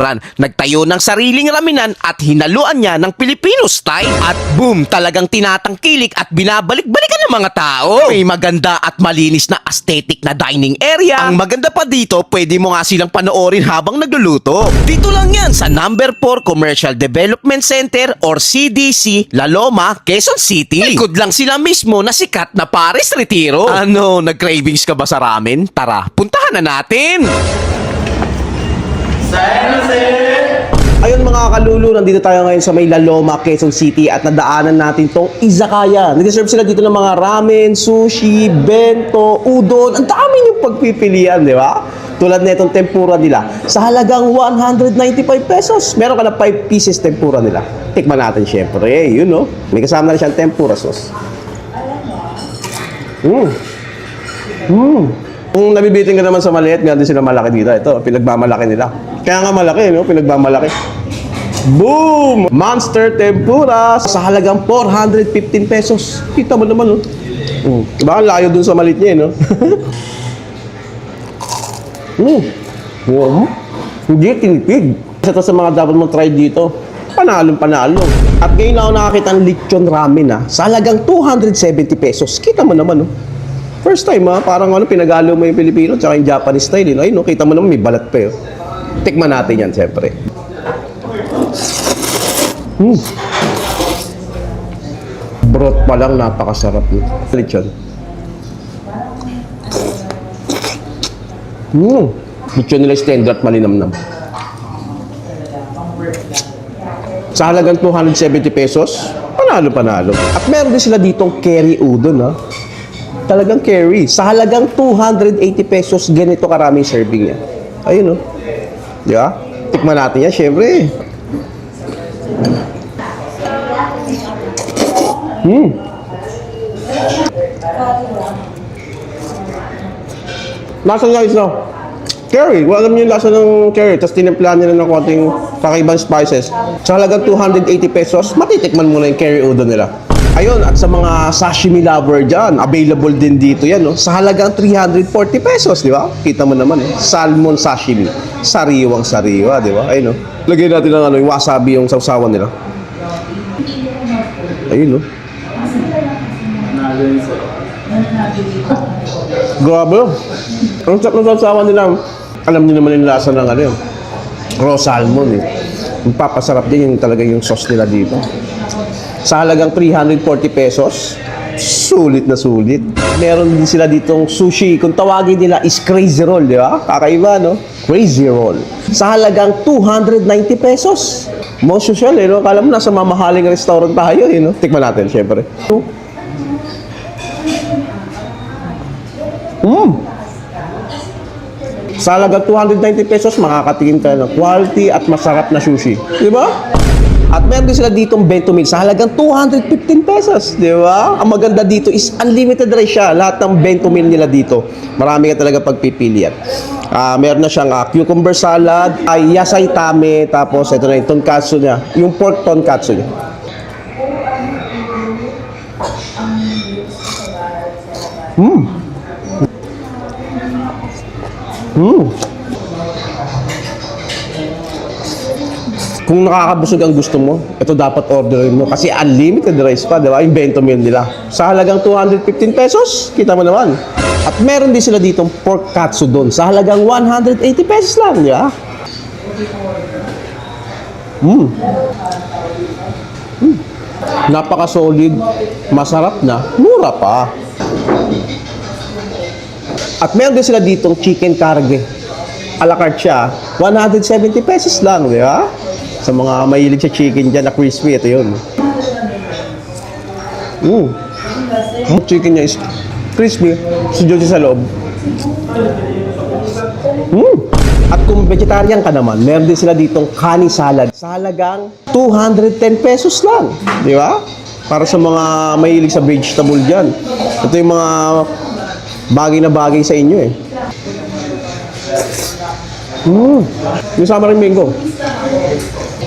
Nagtayo ng sariling raminan at hinaluan niya ng Filipino style. At boom, talagang tinatangkilik at binabalik-balikan ng mga tao. May maganda at malinis na aesthetic na dining area. Ang maganda pa dito, pwede mo nga silang panoorin habang nagluluto. Dito lang yan sa number 4 Commercial Development Center or CDC, La Loma, Quezon City. Likod lang sila mismo na sikat na Paris Retiro. Ano, nag-cravings ka ba sa ramen? Tara, puntahan na natin! Ayun mga kalulu, nandito tayo ngayon sa may La Loma, Quezon City at nadaanan natin tong izakaya. Nag-serve sila dito ng mga ramen, sushi, bento, udon. Ang dami yung pagpipilian, di ba? Tulad na itong tempura nila. Sa halagang 195 pesos, meron ka na 5 pieces tempura nila. Tikman natin syempre, yun no? May kasama na siyang tempura sauce. Kung nabibitin ka naman sa maliit, meron din sila malaki dito. Ito, pinagmamalaki nila. Kaya nga malaki, no? Pinagmamalaki. Boom! Monster Tempura sa halagang 415 pesos. Kita mo naman, no? Diba, ang layo dun sa maliit niya, no? Wow. Hindi tinipid. Ito sa mga dapat mong try dito. Panalong-panalo. At ngayon ako nakakita ng lechon ramen, sa halagang 270 pesos. Kita mo naman, no? First time parang pinagalo mo yung Pilipino tsaka yung Japanese style, Ay, no, kita mo naman may balat pa yun. Tikman natin yan, siyempre. Broth pa lang, napakasarap yun. Lechon. Lechon nila standard, malinamnam. Sa halagang 270 pesos, panalo. At meron din sila ditong curry udon, Talagang carry. Sa halagang 280 pesos, ganito karaming serving niya. Ayun, Di ba? Tikman natin yan, syempre. Lasa niya ito. Curry. Alam niyo yung lasa ng curry. Tapos tinimplahan niya ng konting kakaibang spices. Sa halagang 280 pesos, matitikman mo na yung curry udon nila. Ayun, at sa mga sashimi lover dyan, available din dito yan, Sa halagang 340 pesos, di ba? Kita mo naman, Salmon sashimi. Sariwang-sariwa, di ba? Ayun, Lagyan natin ng yung wasabi yung sausawan nila. Ayun, Grabe, Ang sarap ng sausawan nila. Alam niyo naman yung lasa ng raw salmon, Magpapasarap din yung talaga yung sauce nila dito. Sa halagang 340 pesos, sulit na sulit. Meron din sila ditong sushi. Kung tawagin nila is crazy roll, di ba? Kakaiba, no? Crazy roll. Sa halagang 290 pesos. Most social, Kala mo nasa mamahaling restaurant tayo, Tikman natin, syempre. Sa halagang 290 pesos, makakatikim ka ng quality at masarap na sushi. Di ba? At meron din sila ditong bento meal sa halagang 215 pesos, di ba? Ang maganda dito is unlimited rice siya. Lahat ng bento meal nila dito. Marami ka talaga pagpipilian. Meron na siyang cucumber salad, yasay tame, tapos ito na yung tonkatsu niya. Yung pork tonkatsu niya. Kung nakakabusog ang gusto mo, ito dapat orderin mo. Kasi unlimited rice pa, di ba? Yung bento meal nila. Sa halagang 215 pesos, kita mo naman. At meron din sila ditong pork katsu doon. Sa halagang 180 pesos lang, di ba? Napaka-solid, masarap na, mura pa. At meron din sila ditong chicken karge. A la carte siya, 170 pesos lang, di ba? Sa mga mahilig sa chicken dyan na crispy, ito yun. Ang chicken niya is crispy, sujuti sa loob. At kung vegetarian ka naman, meron din sila ditong kani salad sa halagang 210 pesos lang. Di ba? Para sa mga mahilig sa vegetable dyan. Ito yung mga bagay na bagay sa inyo, Yung sama rin mango.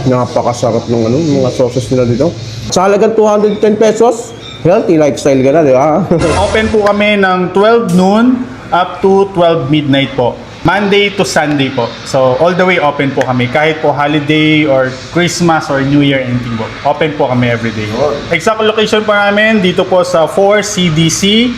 Napakasarap ng mga sauces nila dito. Sa halagang 210 pesos, healthy lifestyle ka na, di ba? Open po kami ng 12 noon up to 12 midnight po. Monday to Sunday po. So, all the way open po kami. Kahit po holiday or Christmas or New Year, anything po. Open po kami everyday. Exact location po namin dito po sa 4 CDC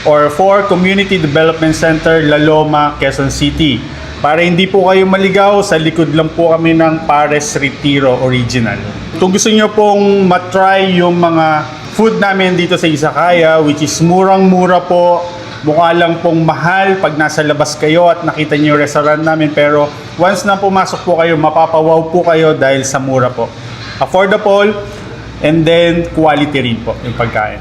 or 4 Community Development Center, La Loma, Quezon City. Para hindi po kayo maligaw, sa likod lang po kami ng Pares Retiro Original. Kung gusto nyo pong matry yung mga food namin dito sa Izakaya, which is murang-mura po, mukha lang pong mahal pag nasa labas kayo at nakita niyo yung restaurant namin, pero once na pumasok po kayo, mapapawaw po kayo dahil sa mura po. Affordable and then quality rin po yung pagkain.